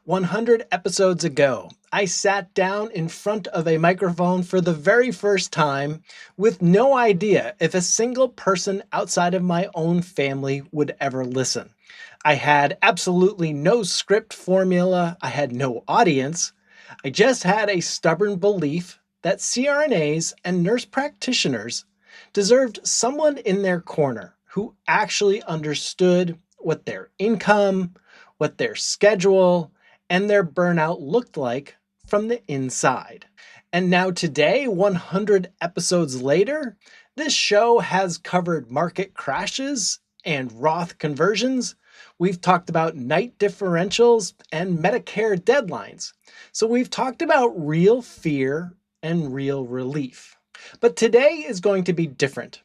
100 episodes ago, I sat down in front of a microphone for the very first time with no idea if a single person outside of my own family would ever listen. I had absolutely no script formula, I had no audience. I just had a stubborn belief that CRNAs and nurse practitioners deserved someone in their corner who actually understood what their income, what their schedule, and their burnout looked like from the inside. And now, today, 100 episodes later, this show has covered market crashes and Roth conversions. We've talked about night differentials and Medicare deadlines. So, we've talked about real fear and real relief. But today is going to be different.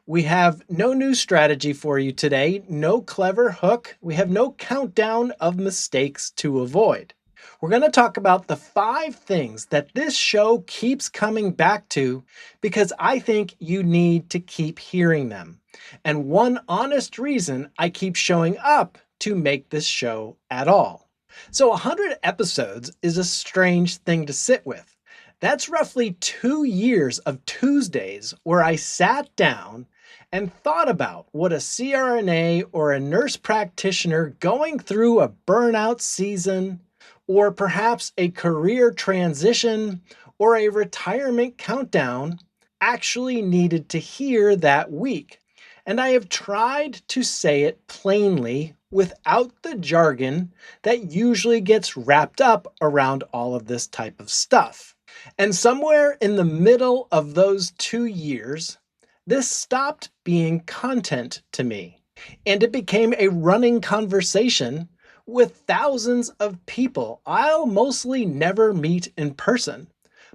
We have no new strategy for you today, no clever hook. We have no countdown of mistakes to avoid. We're going to talk about the 5 things that this show keeps coming back to because I think you need to keep hearing them. And one honest reason I keep showing up to make this show at all. So 100 episodes is a strange thing to sit with. That's roughly 2 years of Tuesdays where I sat down and thought about what a CRNA or a nurse practitioner going through a burnout season, or perhaps a career transition or a retirement countdown actually needed to hear that week. And I have tried to say it plainly without the jargon that usually gets wrapped up around all of this type of stuff. And somewhere in the middle of those 2 years, this stopped being content to me, and it became a running conversation with thousands of people I'll mostly never meet in person,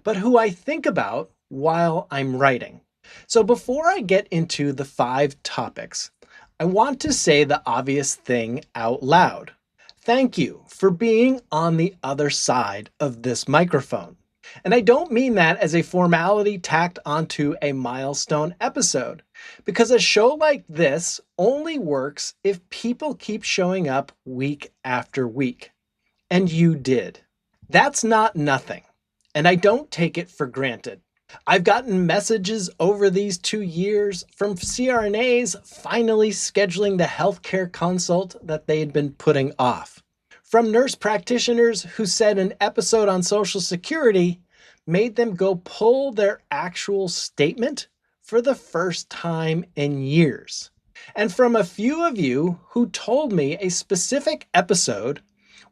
but who I think about while I'm writing. So before I get into the 5 topics, I want to say the obvious thing out loud. Thank you for being on the other side of this microphone. And I don't mean that as a formality tacked onto a milestone episode, because a show like this only works if people keep showing up week after week. And you did. That's not nothing, and I don't take it for granted. I've gotten messages over these 2 years from CRNAs finally scheduling the healthcare consult that they had been putting off. From nurse practitioners who said an episode on Social Security made them go pull their actual statement for the first time in years. And from a few of you who told me a specific episode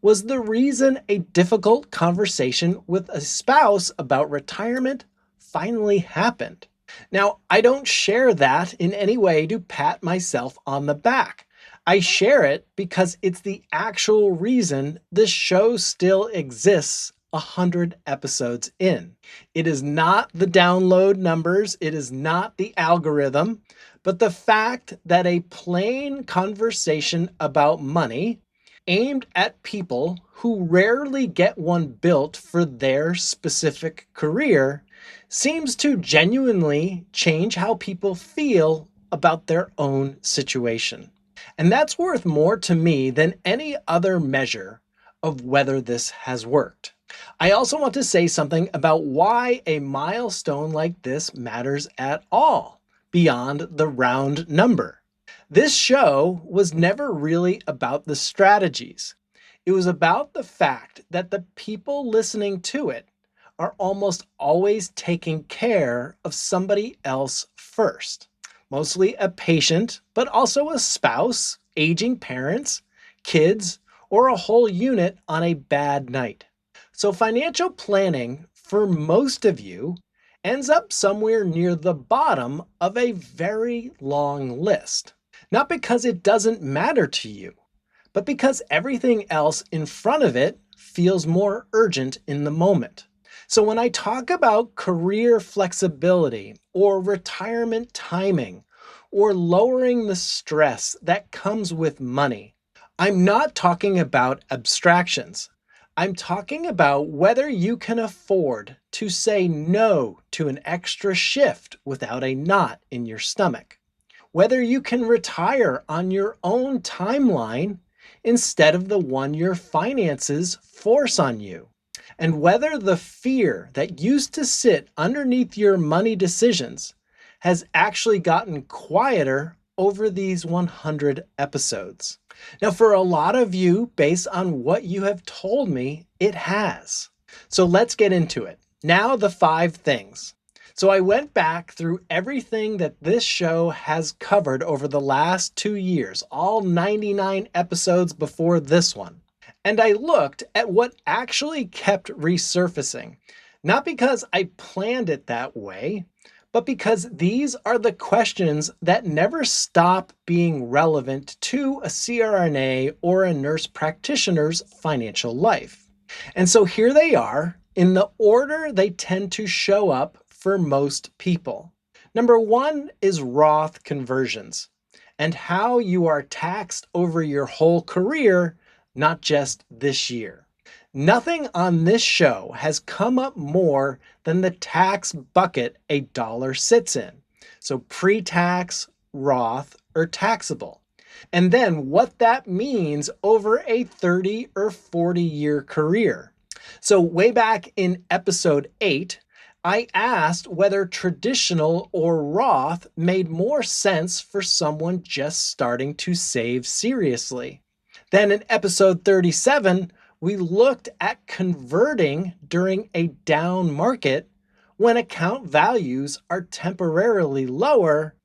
was the reason a difficult conversation with a spouse about retirement finally happened. Now, I don't share that in any way to pat myself on the back. I share it because it's the actual reason this show still exists 100 episodes in. It is not the download numbers, it is not the algorithm, but the fact that a plain conversation about money aimed at people who rarely get one built for their specific career seems to genuinely change how people feel about their own situation. And that's worth more to me than any other measure of whether this has worked. I also want to say something about why a milestone like this matters at all, beyond the round number. This show was never really about the strategies. It was about the fact that the people listening to it are almost always taking care of somebody else first. Mostly a patient, but also a spouse, aging parents, kids, or a whole unit on a bad night. So financial planning, for most of you, ends up somewhere near the bottom of a very long list. Not because it doesn't matter to you, but because everything else in front of it feels more urgent in the moment. So when I talk about career flexibility or retirement timing or lowering the stress that comes with money, I'm not talking about abstractions. I'm talking about whether you can afford to say no to an extra shift without a knot in your stomach. Whether you can retire on your own timeline instead of the one your finances force on you, and whether the fear that used to sit underneath your money decisions has actually gotten quieter over these 100 episodes. Now, for a lot of you, based on what you have told me, it has. So let's get into it. Now, the 5 things. So I went back through everything that this show has covered over the last 2 years, all 99 episodes before this one. And I looked at what actually kept resurfacing. Not because I planned it that way, but because these are the questions that never stop being relevant to a CRNA or a nurse practitioner's financial life. And so here they are in the order they tend to show up for most people. Number 1 is Roth conversions and how you are taxed over your whole career, not just this year. Nothing on this show has come up more than the tax bucket a dollar sits in. So pre-tax, Roth, or taxable. And then what that means over a 30 or 40-year career. So way back in episode 8, I asked whether traditional or Roth made more sense for someone just starting to save seriously. Then in episode 37, we looked at converting during a down market when account values are temporarily lower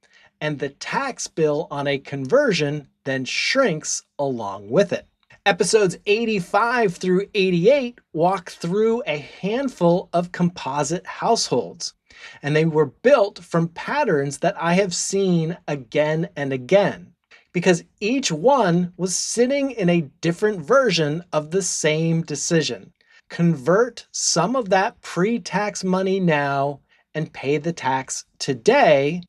and the tax bill on a conversion then shrinks along with it. Episodes 85 through 88 walk through a handful of composite households, and they were built from patterns that I have seen again and again, because each one was sitting in a different version of the same decision. Convert some of that pre-tax money now and pay the tax today,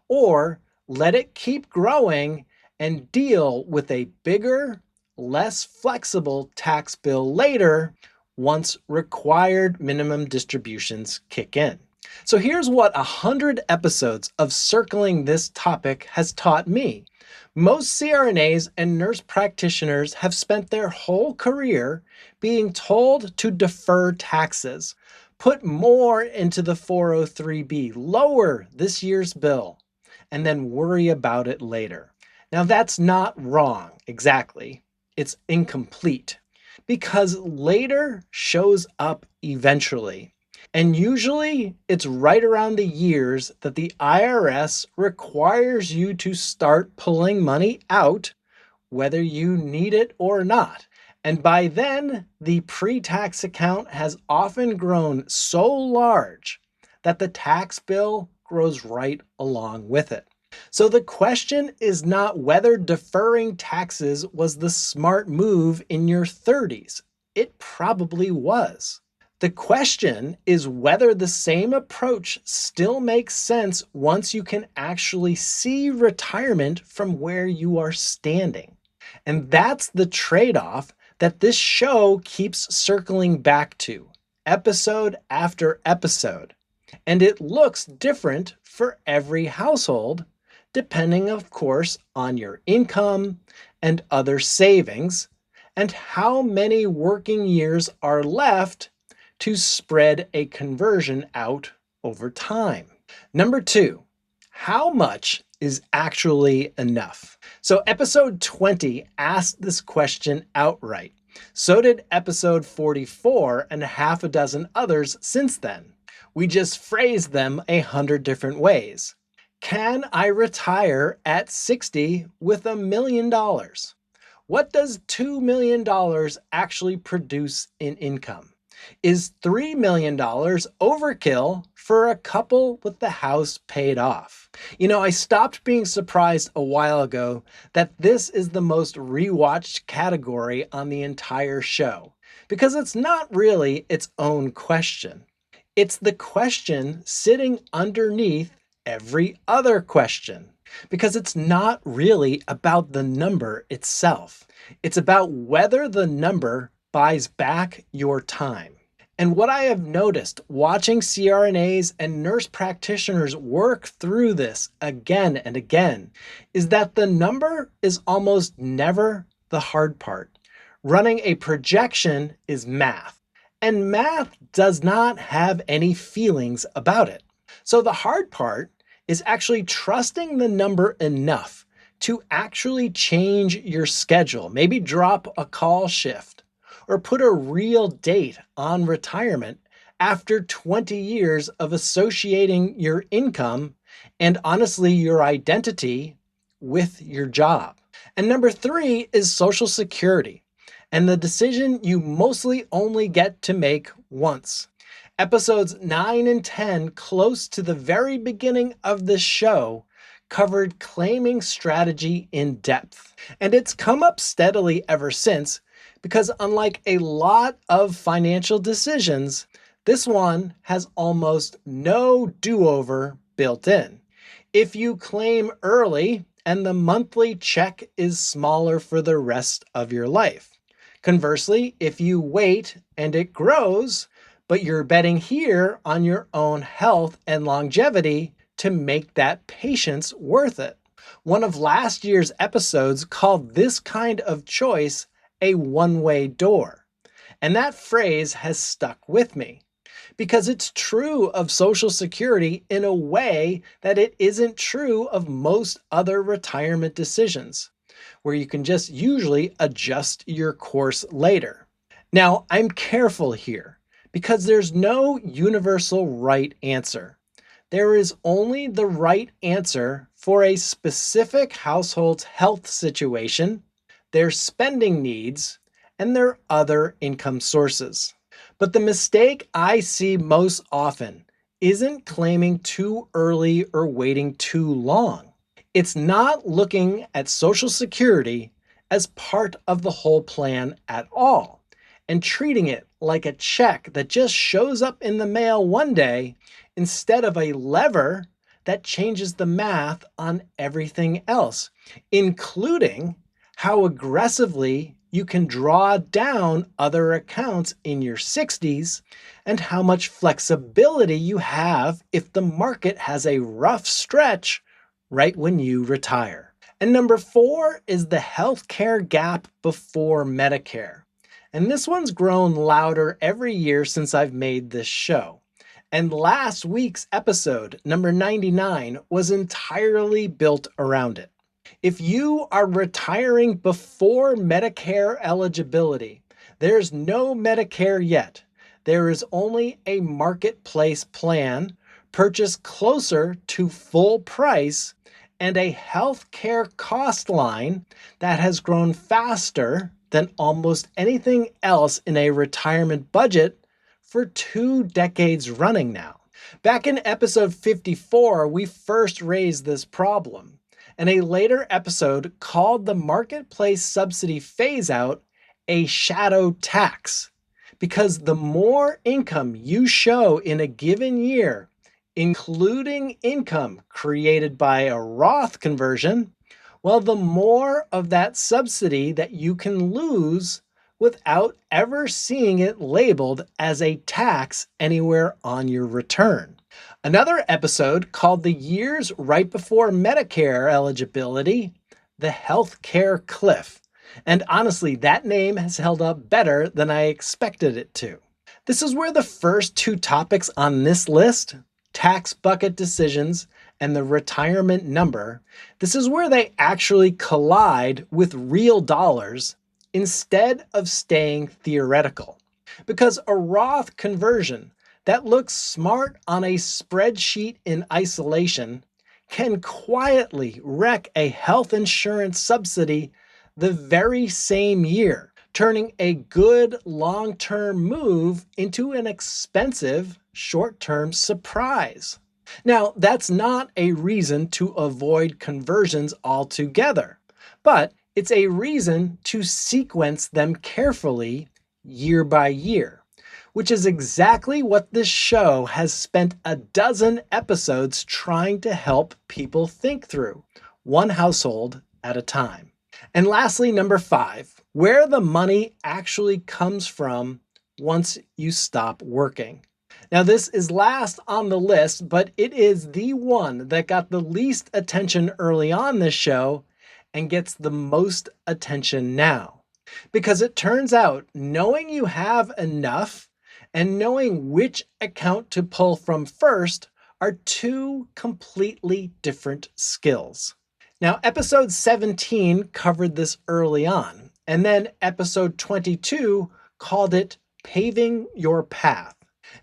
or let it keep growing and deal with a bigger, less flexible tax bill later once required minimum distributions kick in. So here's what 100 episodes of circling this topic has taught me. Most CRNAs and nurse practitioners have spent their whole career being told to defer taxes, put more into the 403B, lower this year's bill, and then worry about it later. Now that's not wrong, exactly. It's incomplete, because later shows up eventually. And usually it's right around the years that the IRS requires you to start pulling money out, whether you need it or not. And by then, the pre-tax account has often grown so large that the tax bill grows right along with it. So the question is not whether deferring taxes was the smart move in your 30s. It probably was. The question is whether the same approach still makes sense once you can actually see retirement from where you are standing. And that's the trade-off that this show keeps circling back to, episode after episode. And it looks different for every household, depending, of course, on your income and other savings, and how many working years are left to spread a conversion out over time. Number 2, how much is actually enough? So episode 20 asked this question outright. So did episode 44 and half a dozen others since then. We just phrased them 100 different ways. Can I retire at 60 with $1 million? What does $2 million actually produce in income? Is $3 million overkill for a couple with the house paid off? You know, I stopped being surprised a while ago that this is the most rewatched category on the entire show, because it's not really its own question. It's the question sitting underneath every other question, because it's not really about the number itself. It's about whether the number buys back your time. And what I have noticed watching CRNAs and nurse practitioners work through this again and again is that the number is almost never the hard part. Running a projection is math, and math does not have any feelings about it. So the hard part is actually trusting the number enough to actually change your schedule, maybe drop a call shift, or put a real date on retirement after 20 years of associating your income and honestly your identity with your job. And number three is Social Security, and the decision you mostly only get to make once. Episodes 9 and 10, close to the very beginning of this show, covered claiming strategy in depth. And it's come up steadily ever since because, unlike a lot of financial decisions, this one has almost no do-over built in. If you claim early and the monthly check is smaller for the rest of your life. Conversely, if you wait and it grows, but you're betting here on your own health and longevity to make that patience worth it. One of last year's episodes called this kind of choice a one-way door. And that phrase has stuck with me because it's true of Social Security in a way that it isn't true of most other retirement decisions, where you can just usually adjust your course later. Now, I'm careful here because there's no universal right answer. There is only the right answer for a specific household's health situation, their spending needs, and their other income sources. But the mistake I see most often isn't claiming too early or waiting too long. It's not looking at Social Security as part of the whole plan at all and treating it like a check that just shows up in the mail one day instead of a lever that changes the math on everything else, including how aggressively you can draw down other accounts in your 60s and how much flexibility you have if the market has a rough stretch right when you retire. And number four is the healthcare gap before Medicare. And this one's grown louder every year since I've made this show. And last week's episode, number 99, was entirely built around it. If you are retiring before Medicare eligibility, there's no Medicare yet. There is only a marketplace plan purchased closer to full price and a healthcare cost line that has grown faster than almost anything else in a retirement budget for 2 decades running now. Back in episode 54, we first raised this problem, and a later episode called the marketplace subsidy phase-out a shadow tax, because the more income you show in a given year, including income created by a Roth conversion, well, the more of that subsidy that you can lose without ever seeing it labeled as a tax anywhere on your return. Another episode called the years right before Medicare eligibility, the healthcare cliff. And honestly, that name has held up better than I expected it to. This is where the first 2 topics on this list, tax bucket decisions and the retirement number, this is where they actually collide with real dollars instead of staying theoretical. Because a Roth conversion that looks smart on a spreadsheet in isolation can quietly wreck a health insurance subsidy the very same year, turning a good long-term move into an expensive short-term surprise. Now, that's not a reason to avoid conversions altogether, but it's a reason to sequence them carefully year by year, which is exactly what this show has spent a dozen episodes trying to help people think through, one household at a time. And lastly, number 5, where the money actually comes from once you stop working. Now, this is last on the list, but it is the one that got the least attention early on this show and gets the most attention now. Because it turns out knowing you have enough and knowing which account to pull from first are two completely different skills. Now, episode 17 covered this early on, and then episode 22 called it Paving Your Path.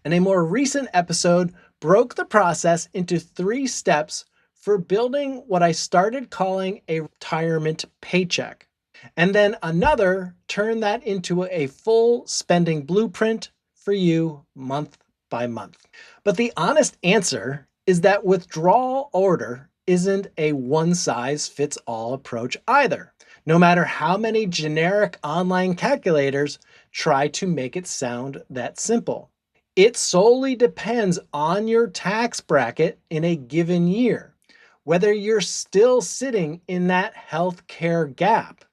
And a more recent episode broke the process into 3 steps for building what I started calling a retirement paycheck. And then another turned that into a full spending blueprint for you month by month. But the honest answer is that withdrawal order isn't a one size fits all approach either, no matter how many generic online calculators try to make it sound that simple. It solely depends on your tax bracket in a given year, whether you're still sitting in that healthcare gap,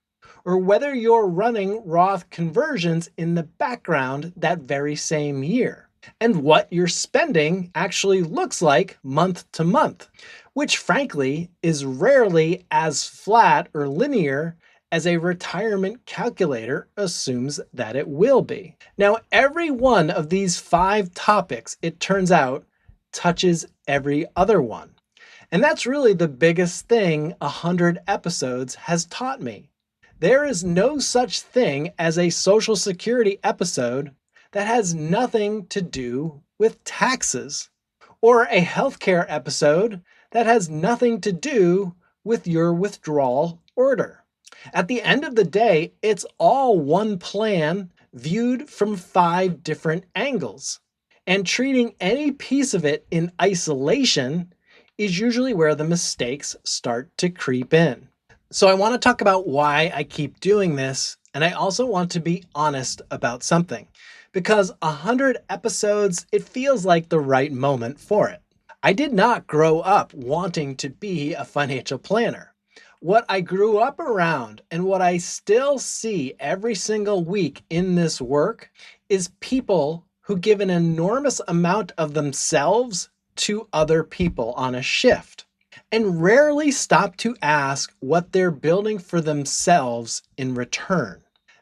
or whether you're running Roth conversions in the background that very same year, and what your spending actually looks like month to month, which frankly is rarely as flat or linear as a retirement calculator assumes that it will be. Now, every one of these 5 topics, it turns out, touches every other one. And that's really the biggest thing 100 episodes has taught me. There is no such thing as a Social Security episode that has nothing to do with taxes, or a healthcare episode that has nothing to do with your withdrawal order. At the end of the day, it's all one plan viewed from 5 different angles. And treating any piece of it in isolation is usually where the mistakes start to creep in. So I want to talk about why I keep doing this, and I also want to be honest about something, because 100 episodes, it feels like the right moment for it. I did not grow up wanting to be a financial planner. What I grew up around and what I still see every single week in this work is people who give an enormous amount of themselves to other people on a shift, and rarely stop to ask what they're building for themselves in return.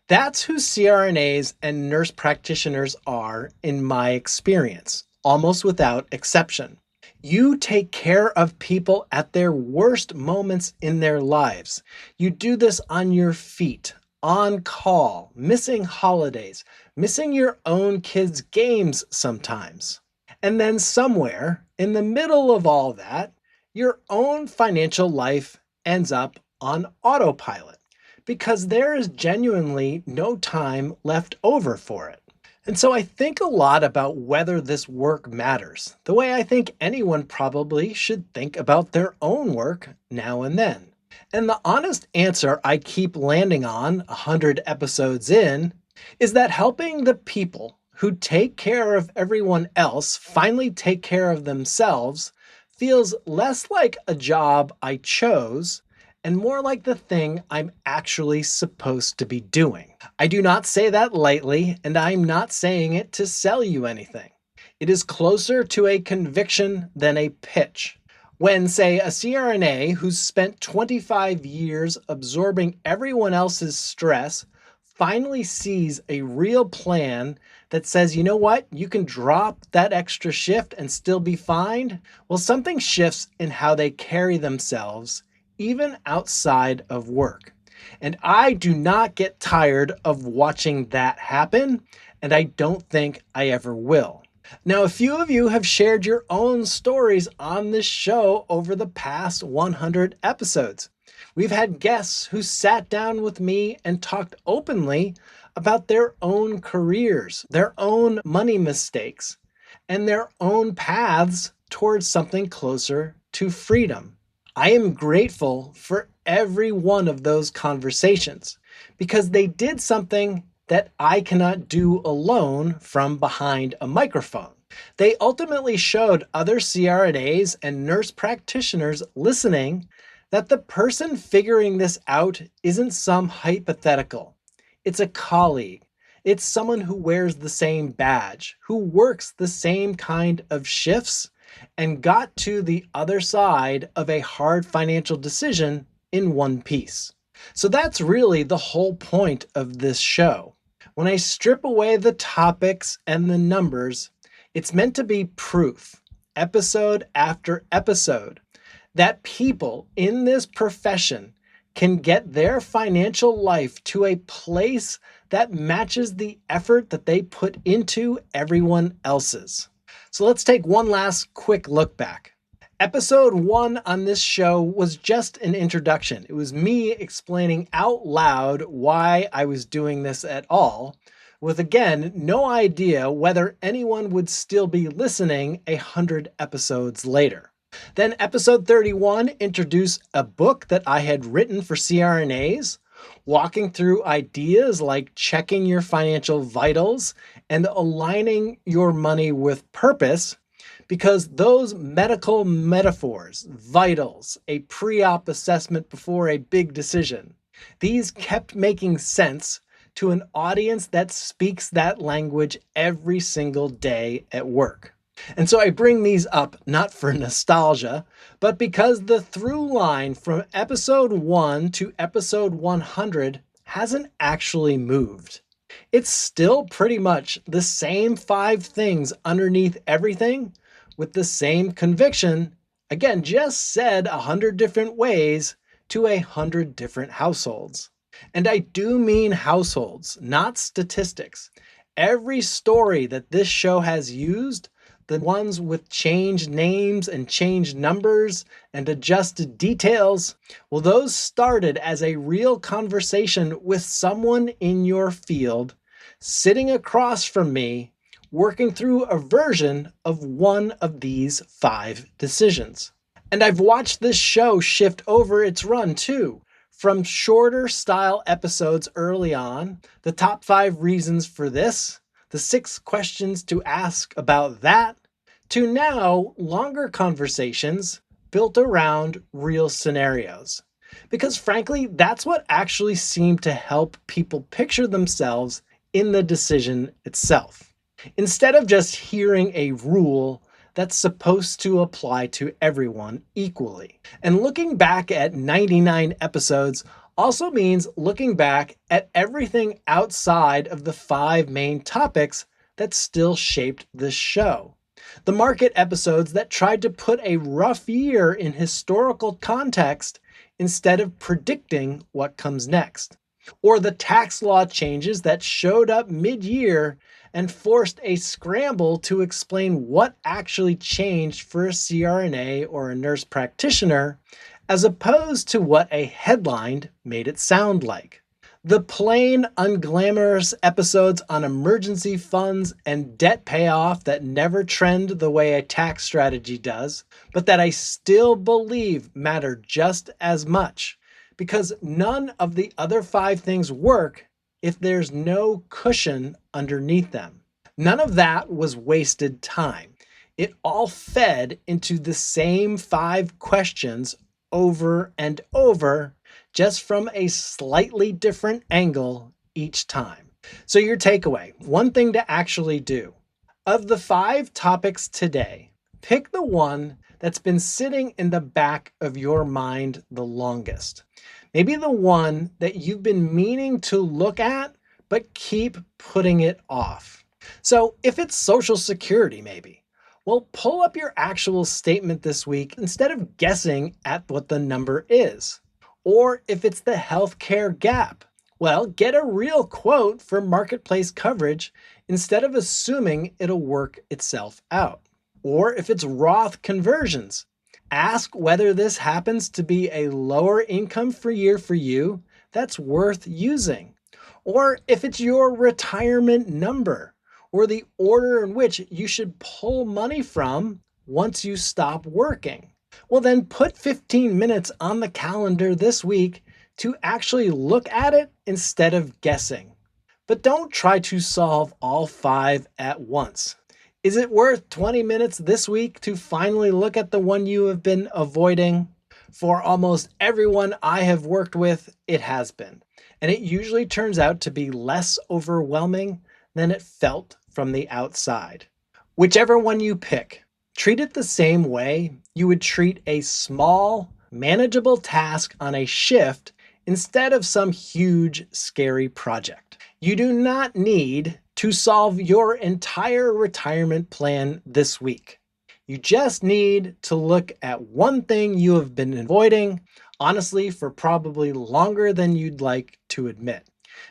That's who CRNAs and nurse practitioners are in my experience, almost without exception. You take care of people at their worst moments in their lives. You do this on your feet, on call, missing holidays, missing your own kids' games sometimes. And then somewhere in the middle of all that, your own financial life ends up on autopilot because there is genuinely no time left over for it. And so I think a lot about whether this work matters, the way I think anyone probably should think about their own work now and then. And the honest answer I keep landing on 100 episodes in is that helping the people who take care of everyone else finally take care of themselves feels less like a job I chose and more like the thing I'm actually supposed to be doing. I do not say that lightly, and I'm not saying it to sell you anything. It is closer to a conviction than a pitch. When, say, a CRNA who's spent 25 years absorbing everyone else's stress finally sees a real plan that says, you know what, you can drop that extra shift and still be fine, well, something shifts in how they carry themselves, even outside of work. And I do not get tired of watching that happen, and I don't think I ever will. Now, a few of you have shared your own stories on this show over the past 100 episodes. We've had guests who sat down with me and talked openly about their own careers, their own money mistakes, and their own paths towards something closer to freedom. I am grateful for every one of those conversations because they did something that I cannot do alone from behind a microphone. They ultimately showed other CRNAs and nurse practitioners listening that the person figuring this out isn't some hypothetical. It's a colleague. It's someone who wears the same badge, who works the same kind of shifts, and got to the other side of a hard financial decision in one piece. So that's really the whole point of this show. When I strip away the topics and the numbers, it's meant to be proof, episode after episode, that people in this profession can get their financial life to a place that matches the effort that they put into everyone else's. So let's take one last quick look back. Episode 1 on this show was just an introduction. It was me explaining out loud why I was doing this at all, with again, no idea whether anyone would still be listening 100 episodes later. Then episode 31 introduced a book that I had written for CRNAs, walking through ideas like checking your financial vitals and aligning your money with purpose, because those medical metaphors, vitals, a pre-op assessment before a big decision, these kept making sense to an audience that speaks that language every single day at work. And so I bring these up not for nostalgia, but because the through line from episode 1 to episode 100 hasn't actually moved. It's still pretty much the same 5 things underneath everything, with the same conviction, again, just said 100 different ways to 100 different households. And I do mean households, not statistics. Every story that this show has used, the ones with changed names and changed numbers and adjusted details, well, those started as a real conversation with someone in your field, sitting across from me, working through a version of one of these 5 decisions. And I've watched this show shift over its run too, from shorter style episodes early on, the top 5 reasons for this, the 6 questions to ask about that, to now longer conversations built around real scenarios. Because frankly, that's what actually seemed to help people picture themselves in the decision itself, instead of just hearing a rule that's supposed to apply to everyone equally. And looking back at 99 episodes also means looking back at everything outside of the 5 main topics that still shaped this show. The market episodes that tried to put a rough year in historical context instead of predicting what comes next. Or the tax law changes that showed up mid-year and forced a scramble to explain what actually changed for a CRNA or a nurse practitioner, as opposed to what a headline made it sound like. The plain, unglamorous episodes on emergency funds and debt payoff that never trend the way a tax strategy does, but that I still believe matter just as much, because none of the other 5 things work if there's no cushion underneath them. None of that was wasted time. It all fed into the same 5 questions over and over, just from a slightly different angle each time. So your takeaway, one thing to actually do. Of the 5 topics today, pick the one that's been sitting in the back of your mind the longest. Maybe the one that you've been meaning to look at, but keep putting it off. So if it's Social Security, maybe, well, pull up your actual statement this week instead of guessing at what the number is. Or if it's the healthcare gap, well, get a real quote for marketplace coverage instead of assuming it'll work itself out. Or if it's Roth conversions, ask whether this happens to be a lower income for year for you that's worth using. Or if it's your retirement number, or the order in which you should pull money from once you stop working. Well, then put 15 minutes on the calendar this week to actually look at it instead of guessing. But don't try to solve all 5 at once. Is it worth 20 minutes this week to finally look at the one you have been avoiding? For almost everyone I have worked with, it has been. And it usually turns out to be less overwhelming than it felt from the outside. Whichever one you pick, treat it the same way you would treat a small, manageable task on a shift instead of some huge, scary project. You do not need to solve your entire retirement plan this week. You just need to look at one thing you have been avoiding, honestly, for probably longer than you'd like to admit.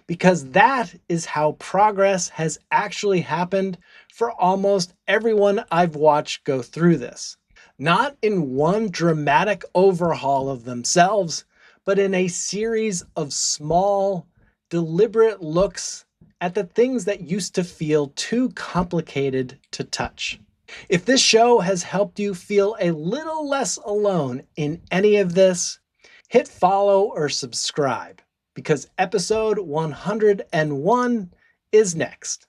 Because that is how progress has actually happened for almost everyone I've watched go through this. Not in one dramatic overhaul of themselves, but in a series of small, deliberate looks at the things that used to feel too complicated to touch. If this show has helped you feel a little less alone in any of this, hit follow or subscribe, because episode 101 is next.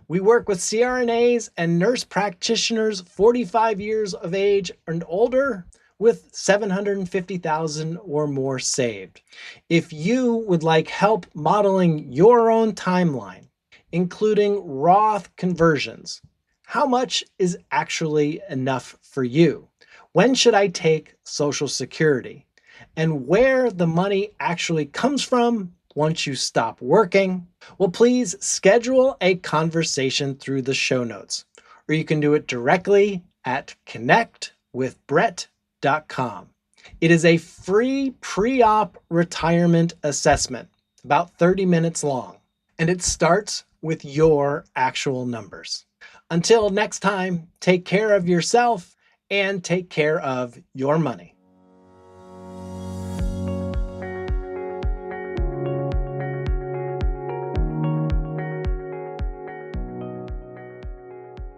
We work with CRNAs and nurse practitioners 45 years of age and older with $750,000 or more saved. If you would like help modeling your own timeline, including Roth conversions, how much is actually enough for you? When should I take Social Security? And where the money actually comes from once you stop working? Well, please schedule a conversation through the show notes, or you can do it directly at connectwithbrett.com. It is a free pre-op retirement assessment, about 30 minutes long, and it starts with your actual numbers. Until next time, take care of yourself and take care of your money.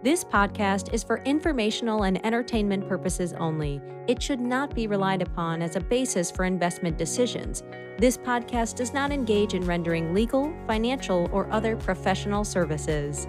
This podcast is for informational and entertainment purposes only. It should not be relied upon as a basis for investment decisions. This podcast does not engage in rendering legal, financial, or other professional services.